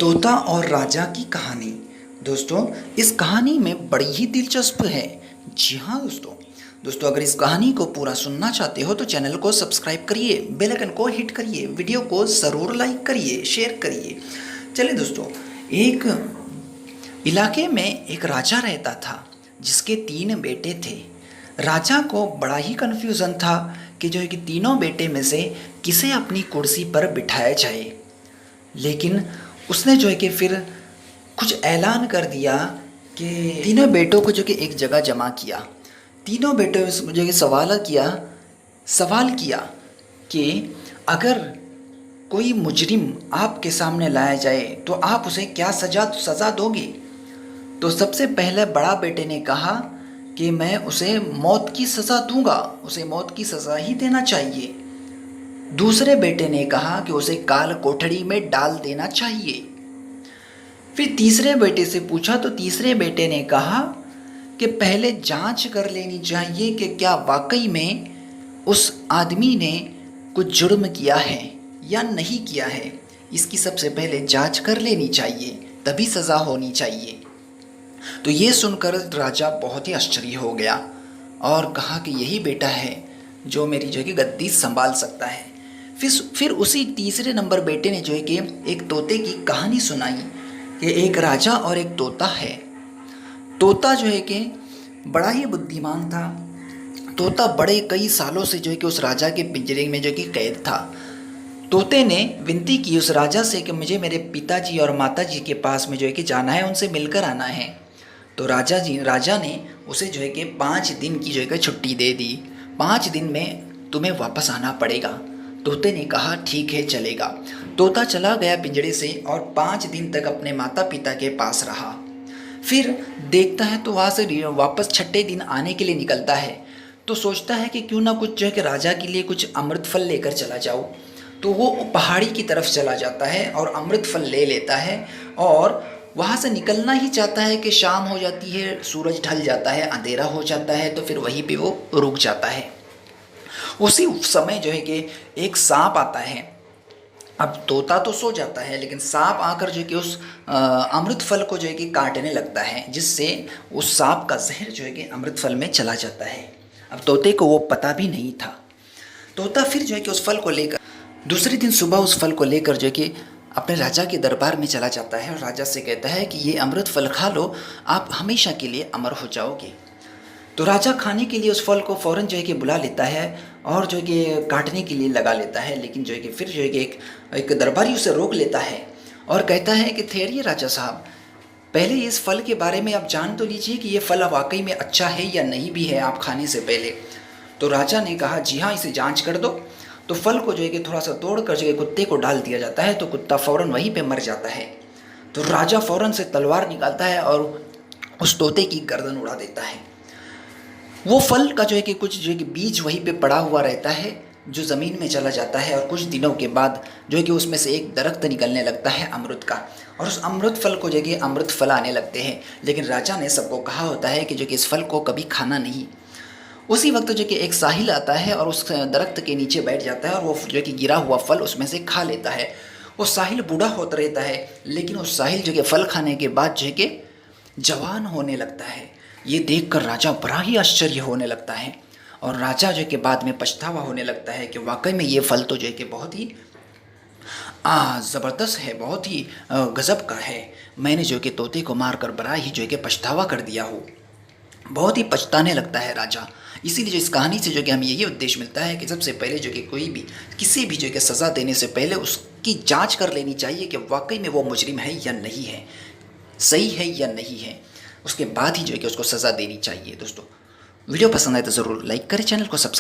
तोता और राजा की कहानी। दोस्तों, इस कहानी में बड़ी ही दिलचस्प है। जी हाँ दोस्तों अगर इस कहानी को पूरा सुनना चाहते हो तो चैनल को सब्सक्राइब करिए, बेल आइकन को हिट करिए, वीडियो को ज़रूर लाइक करिए, शेयर करिए। चलिए दोस्तों, एक इलाके में एक राजा रहता था जिसके 3 बेटे थे। राजा को बड़ा ही कन्फ्यूज़न था कि जो है कि तीनों बेटे में से किसे अपनी कुर्सी पर बिठाया जाए। लेकिन उसने जो है कि फिर कुछ ऐलान कर दिया कि तीनों बेटों को जो कि एक जगह जमा किया। तीनों बेटों से जो कि सवाल किया कि अगर कोई मुजरिम आपके सामने लाया जाए तो आप उसे क्या सज़ा दोगे। तो सबसे पहले बड़ा बेटे ने कहा कि मैं उसे मौत की सज़ा दूंगा, उसे मौत की सज़ा ही देना चाहिए। दूसरे बेटे ने कहा कि उसे काल कोठरी में डाल देना चाहिए। फिर तीसरे बेटे से पूछा तो तीसरे बेटे ने कहा कि पहले जांच कर लेनी चाहिए कि क्या वाकई में उस आदमी ने कुछ जुर्म किया है या नहीं किया है। इसकी सबसे पहले जांच कर लेनी चाहिए, तभी सज़ा होनी चाहिए। तो ये सुनकर राजा बहुत ही आश्चर्य हो गया और कहा कि यही बेटा है जो मेरी जो है कि गद्दी संभाल सकता है। फिर उसी तीसरे नंबर बेटे ने जो है कि एक तोते की कहानी सुनाई कि एक राजा और एक तोता है। तोता जो है कि बड़ा ही बुद्धिमान था। तोता बड़े कई सालों से जो है कि उस राजा के पिंजरे में जो कि कैद था। तोते ने विनती की उस राजा से कि मुझे मेरे पिताजी और माताजी के पास में जो है कि जाना है, उनसे मिलकर आना है। तो राजा ने उसे जो है कि 5 दिन की जो है कि छुट्टी दे दी। 5 दिन में तुम्हें वापस आना पड़ेगा। तोते ने कहा ठीक है, चलेगा। तोता चला गया पिंजरे से और 5 दिन तक अपने माता पिता के पास रहा। फिर देखता है तो वहाँ से वापस 6ठे दिन आने के लिए निकलता है। तो सोचता है कि क्यों ना कुछ जो है कि राजा के लिए कुछ अमृत फल लेकर चला जाऊँ। तो वो पहाड़ी की तरफ चला जाता है और अमृत फल ले लेता है और वहाँ से निकलना ही चाहता है कि शाम हो जाती है, सूरज ढल जाता है, अंधेरा हो जाता है। तो फिर वहीं पे वो रुक जाता है। उसी समय जो है कि एक सांप आता है। अब तोता तो सो जाता है लेकिन सांप आकर जो है कि उस अमृत फल को जो है कि काटने लगता है, जिससे उस सांप का जहर जो है कि अमृत फल में चला जाता है। अब तोते को वो पता भी नहीं था। तोता फिर जो है कि उस फल को लेकर दूसरे दिन सुबह उस फल को लेकर जो है कि अपने राजा के दरबार में चला जाता है और राजा से कहता है कि ये अमृत फल खा लो, आप हमेशा के लिए अमर हो जाओगे। तो राजा खाने के लिए उस फल को फ़ौरन जो है कि बुला लेता है और जो है कि काटने के लिए लगा लेता है। लेकिन जो है कि फिर जो है कि एक दरबारी उसे रोक लेता है और कहता है कि ठहरिए राजा साहब, पहले इस फल के बारे में आप जान तो लीजिए कि ये फल वाकई में अच्छा है या नहीं भी है आप खाने से पहले। तो राजा ने कहा जी हाँ, इसे जाँच कर दो। तो फल को जो है कि थोड़ा सा तोड़ कर जो है कुत्ते को डाल दिया जाता है। तो कुत्ता फ़ौरन वहीं पे मर जाता है। तो राजा फ़ौरन से तलवार निकालता है और उस तोते की गर्दन उड़ा देता है। वो फल का जो है कि कुछ जो है कि बीज वहीं पे पड़ा हुआ रहता है जो ज़मीन में चला जाता है और कुछ दिनों के बाद जो है कि उसमें से एक दरख्त निकलने लगता है अमृत का, और उस अमृत फल को जो है कि अमृत फल आने लगते हैं। लेकिन राजा ने सबको कहा होता है कि जो कि इस फल को कभी खाना नहीं। उसी वक्त जो कि एक साहिल आता है और उस दरख्त के नीचे बैठ जाता है और वो जो कि गिरा हुआ फल उसमें से खा लेता है। वो साहिल बूढ़ा होता रहता है लेकिन उस साहिल जो कि फल खाने के बाद जो है कि जवान होने लगता है। ये देखकर राजा बड़ा ही आश्चर्य होने लगता है और राजा जो कि बाद में पछतावा होने लगता है कि वाकई में ये फल तो जो है कि बहुत ही ज़बरदस्त है, बहुत ही गज़ब का है। मैंने जो कि तोते को मारकर बड़ा ही जो है कि पछतावा कर दिया हो। बहुत ही पछताने लगता है राजा। इसीलिए जो इस कहानी से जो कि हमें यही उद्देश्य मिलता है कि सबसे पहले जो कि कोई भी किसी भी जो कि सज़ा देने से पहले उसकी जांच कर लेनी चाहिए कि वाकई में वो मुजरिम है या नहीं है, सही है या नहीं है। उसके बाद ही जो है कि उसको सज़ा देनी चाहिए। दोस्तों, वीडियो पसंद आए तो ज़रूर लाइक करें, चैनल को सब्सक्राइब